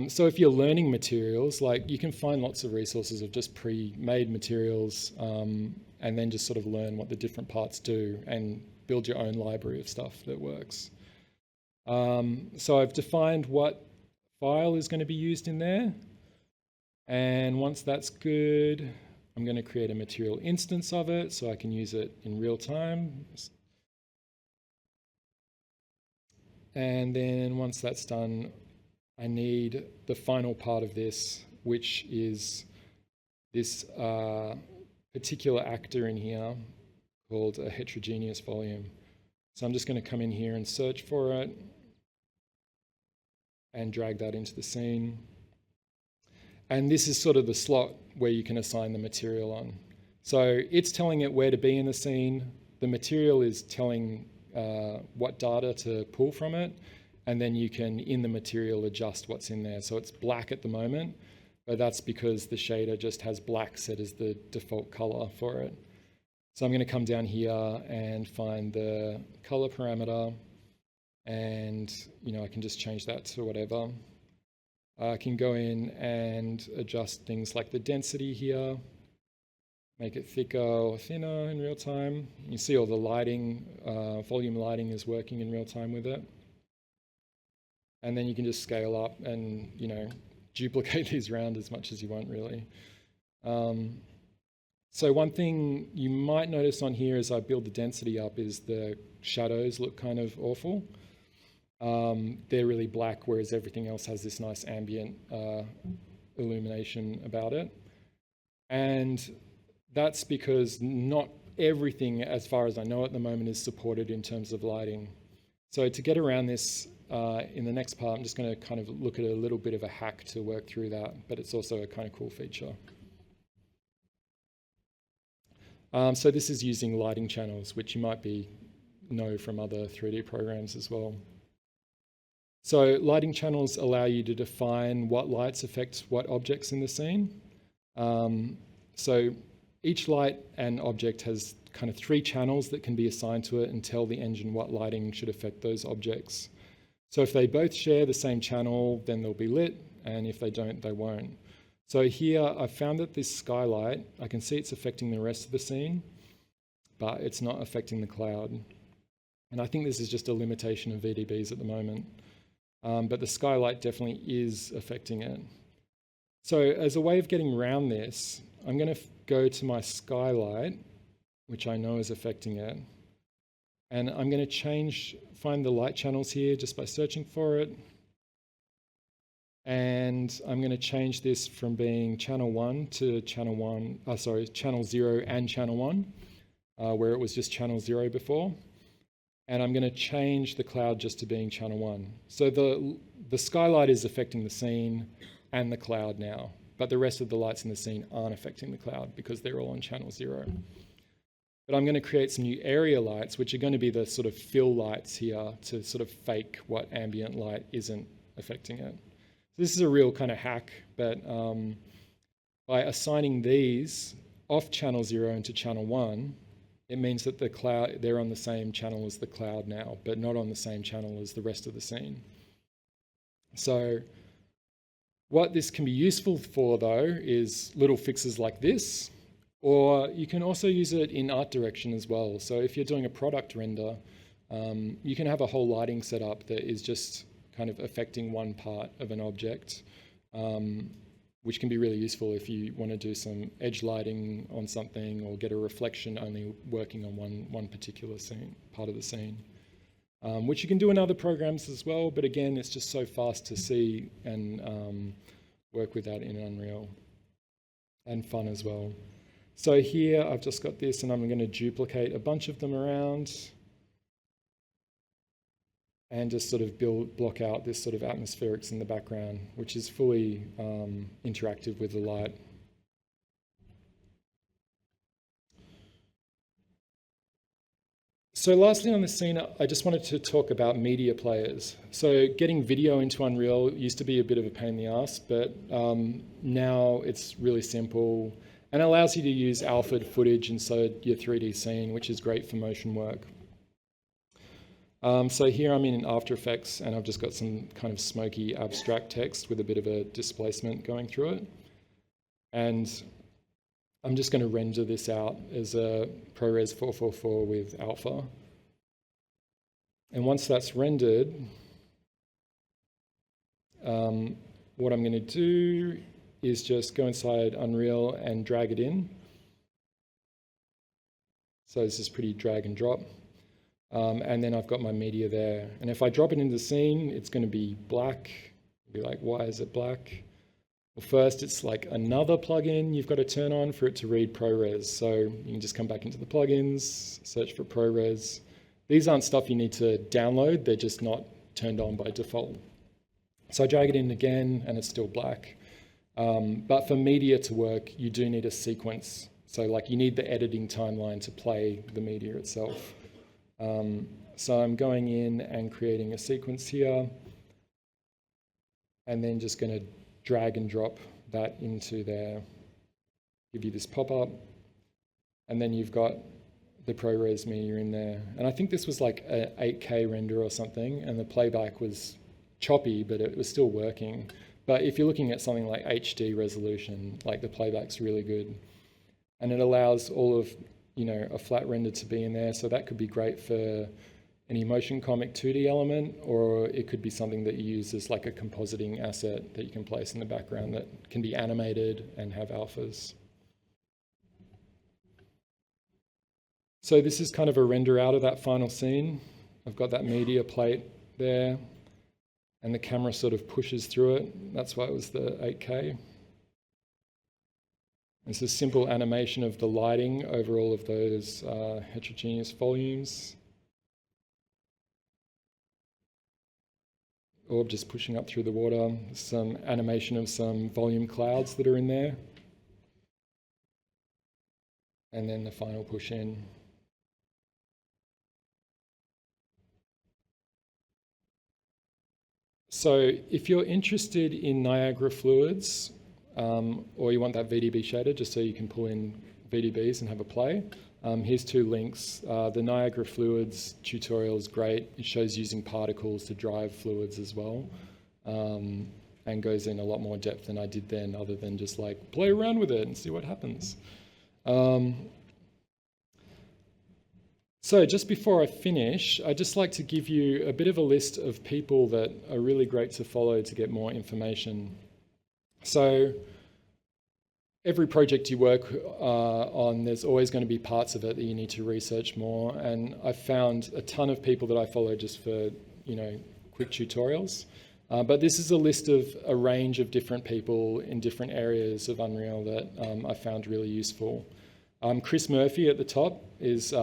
So if you're learning materials, like you can find lots of resources of just pre-made materials and then just sort of learn what the different parts do and build your own library of stuff that works. So I've defined what file is going to be used in there. And once that's good, I'm going to create a material instance of it so I can use it in real time. And then once that's done, I need the final part of this, which is this particular actor in here called a heterogeneous volume. So I'm just going to come in here and search for it and drag that into the scene. And this is sort of the slot where you can assign the material on. So it's telling it where to be in the scene. The material is telling what data to pull from it, and then you can, in the material, adjust what's in there. So it's black at the moment, but that's because the shader just has black set as the default color for it. So I'm going to come down here and find the color parameter, and I can just change that to whatever. I can go in and adjust things like the density here, make it thicker or thinner in real time. You see all the lighting, volume lighting is working in real time with it. And then you can just scale up and, duplicate these around as much as you want, really. So one thing you might notice on here as I build the density up is the shadows look kind of awful. They're really black, whereas everything else has this nice ambient illumination about it. And that's because not everything, as far as I know at the moment, is supported in terms of lighting. So to get around this, in the next part, I'm just going to kind of look at a little bit of a hack to work through that, but it's also a kind of cool feature. So this is using lighting channels, which you might know from other 3D programs as well. So lighting channels allow you to define what lights affect what objects in the scene. So each light and object has kind of 3 channels that can be assigned to it and tell the engine what lighting should affect those objects. So if they both share the same channel, then they'll be lit, and if they don't, they won't. So here I found that this skylight, I can see it's affecting the rest of the scene, but it's not affecting the cloud. And I think this is just a limitation of VDBs at the moment. But the skylight definitely is affecting it. So as a way of getting around this, I'm going to go to my skylight, which I know is affecting it. And I'm going to find the light channels here just by searching for it. And I'm going to change this from being channel 1 to channel 0 and channel 1, where it was just channel 0 before. And I'm going to change the cloud just to being channel 1. So the skylight is affecting the scene and the cloud now, but the rest of the lights in the scene aren't affecting the cloud because they're all on channel 0. But I'm going to create some new area lights, which are going to be the sort of fill lights here to sort of fake what ambient light isn't affecting it. So this is a real kind of hack, but by assigning these off channel 0 into channel 1, it means that the cloud, they're on the same channel as the cloud now, but not on the same channel as the rest of the scene. So what this can be useful for, though, is little fixes like this, or you can also use it in art direction as well. So if you're doing a product render, you can have a whole lighting setup that is just kind of affecting one part of an object, which can be really useful if you want to do some edge lighting on something or get a reflection only working on one particular part of the scene, which you can do in other programs as well. But again, it's just so fast to see and work with that in Unreal, and fun as well. So here I've just got this, and I'm going to duplicate a bunch of them around and just sort of block out this sort of atmospherics in the background, which is fully interactive with the light. So lastly on the scene, I just wanted to talk about media players. So getting video into Unreal used to be a bit of a pain in the ass, but now it's really simple and allows you to use alpha footage inside your 3D scene, which is great for motion work. So here I'm in After Effects, and I've just got some kind of smoky abstract text with a bit of a displacement going through it. And I'm just going to render this out as a ProRes 444 with alpha. And once that's rendered, what I'm going to do is just go inside Unreal and drag it in. So this is pretty drag and drop. And then I've got my media there. And if I drop it into the scene, it's going to be black. You'll be like, why is it black? Well, first, it's like another plugin you've got to turn on for it to read ProRes. So you can just come back into the plugins, search for ProRes. These aren't stuff you need to download. They're just not turned on by default. So I drag it in again, and it's still black. But for media to work, you do need a sequence. So like you need the editing timeline to play the media itself. So I'm going in and creating a sequence here, and then just going to drag and drop that into there, give you this pop-up, and then you've got the ProRes media in there. And I think this was like an 8K render or something, and the playback was choppy, but it was still working. But if you're looking at something like HD resolution, like the playback's really good. And it allows all of, a flat render to be in there. So that could be great for any motion comic 2D element, or it could be something that you use as like a compositing asset that you can place in the background that can be animated and have alphas. So this is kind of a render out of that final scene. I've got that media plate there, and the camera sort of pushes through it. That's why it was the 8K. It's a simple animation of the lighting over all of those heterogeneous volumes. orb just pushing up through the water, some animation of some volume clouds that are in there, and then the final push in. So if you're interested in Niagara fluids, or you want that VDB shader just so you can pull in VDBs and have a play, here's 2 links. The Niagara fluids tutorial is great. It shows using particles to drive fluids as well, and goes in a lot more depth than I did then, other than just like play around with it and see what happens. So just before I finish, I'd just like to give you a bit of a list of people that are really great to follow to get more information. So every project you work on, there's always going to be parts of it that you need to research more. And I've found a ton of people that I follow just for, quick tutorials. But this is a list of a range of different people in different areas of Unreal that I found really useful. Chris Murphy at the top is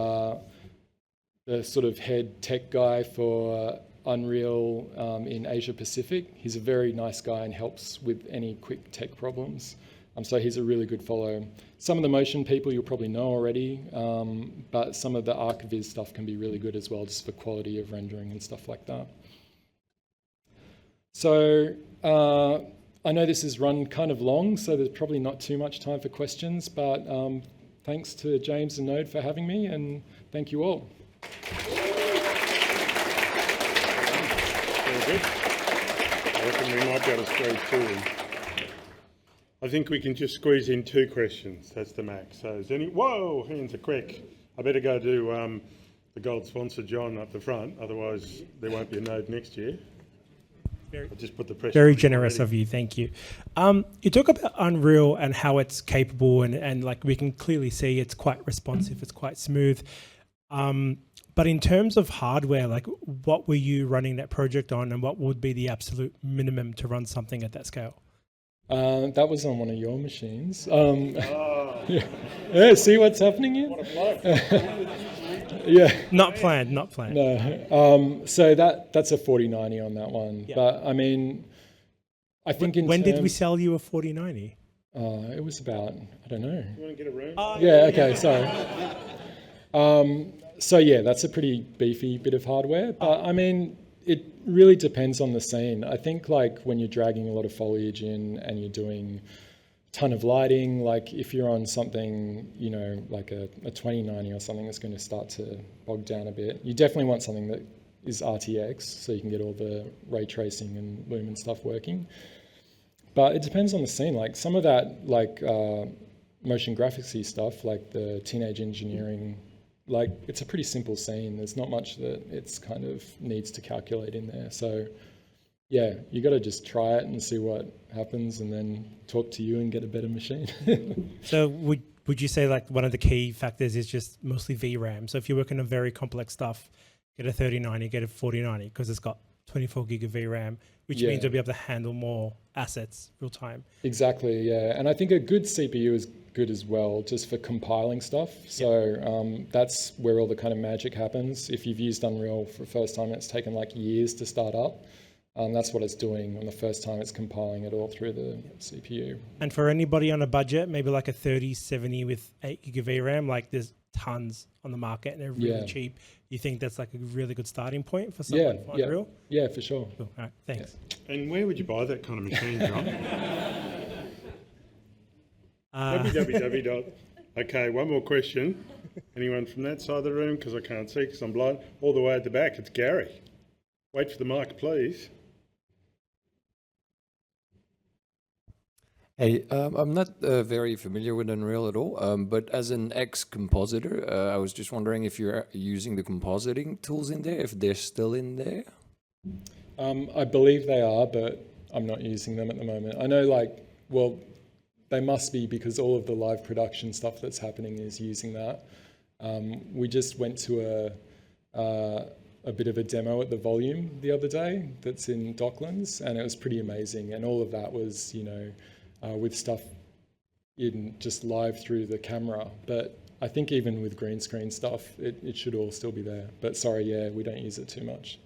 the sort of head tech guy for Unreal in Asia Pacific. He's a very nice guy and helps with any quick tech problems. So he's a really good follow. Some of the motion people you'll probably know already, but some of the ArcViz stuff can be really good as well, just for quality of rendering and stuff like that. So I know this is run kind of long, so there's probably not too much time for questions, but thanks to James and Node for having me, and thank you all. Very good. I reckon we might be able to squeeze 2 in. I think we can just squeeze in 2 questions. That's the max. So is any... Whoa, hands are quick. I better go do the gold sponsor, John, up the front. Otherwise, there won't be a Node next year. I'll just put the pressure. Very generous of you. Thank you. You talk about Unreal and how it's capable, and like we can clearly see it's quite responsive. It's quite smooth. But in terms of hardware, like what were you running that project on, and what would be the absolute minimum to run something at that scale? That was on one of your machines. Yeah, see what's happening here? What a flow. Yeah. Not planned, not planned. No. So that's a 4090 on that one. Yeah. But I mean, I think when did we sell you a 4090? It was about, I don't know. You want to get a room? Yeah, okay, sorry. So yeah, that's a pretty beefy bit of hardware, but I mean, it really depends on the scene. I think like when you're dragging a lot of foliage in and you're doing a ton of lighting, like if you're on something, like a 2090 or something that's going to start to bog down a bit, you definitely want something that is RTX so you can get all the ray tracing and lumen stuff working. But it depends on the scene. Like some of that, like motion graphics-y stuff, like the teenage engineering, like it's a pretty simple scene. There's not much that it's kind of needs to calculate in there. So yeah, you got to just try it and see what happens and then talk to you and get a better machine. So would you say like one of the key factors is just mostly VRAM? So if you're working on very complex stuff, get a 3090, get a 4090 because it's got 24 gig of VRAM, which means you'll be able to handle more assets real time. Exactly, yeah. And I think a good CPU is good as well, just for compiling stuff. So that's where all the kind of magic happens. If you've used Unreal for the first time, it's taken like years to start up. That's what it's doing on the first time. It's compiling it all through the CPU. And for anybody on a budget, maybe like a 3070 with 8 gig of VRAM, like there's tons on the market and they're really cheap. You think that's like a really good starting point for someone for Unreal? Yeah, for sure. Cool. All right, thanks. Yeah. And where would you buy that kind of machine, John? www. Okay, one more question. Anyone from that side of the room? Because I can't see because I'm blind. All the way at the back, it's Gary. Wait for the mic, please. Hey, I'm not very familiar with Unreal at all, but as an ex-compositor, I was just wondering if you're using the compositing tools in there, if they're still in there? I believe they are, but I'm not using them at the moment. I know they must be because all of the live production stuff that's happening is using that. We just went to a bit of a demo at the Volume the other day that's in Docklands, and it was pretty amazing. And all of that was, with stuff in just live through the camera. But I think even with green screen stuff, it should all still be there. But sorry, yeah, we don't use it too much.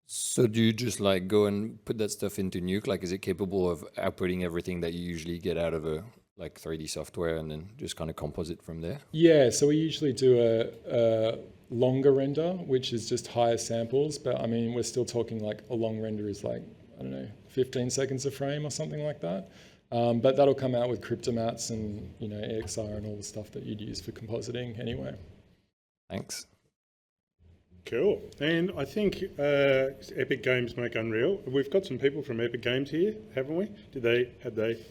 So do you just like go and put that stuff into Nuke? Like, is it capable of outputting everything that you usually get out of a like 3D software and then just kind of composite from there? Yeah, so we usually do a longer render, which is just higher samples, but I mean, we're still talking like a long render is like, I don't know, 15 seconds a frame or something like that. But that'll come out with cryptomats and, you know, EXR and all the stuff that you'd use for compositing anyway. Thanks. Cool. And I think Epic Games make Unreal. We've got some people from Epic Games here, haven't we? There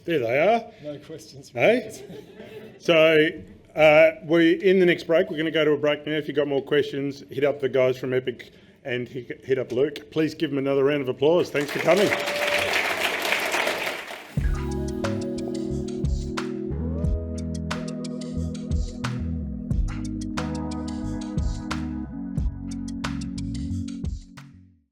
they are. No questions. Hey? So in the next break, we're going to go to a break now. If you've got more questions, hit up the guys from Epic and hit up Luke. Please give them another round of applause. Thanks for coming.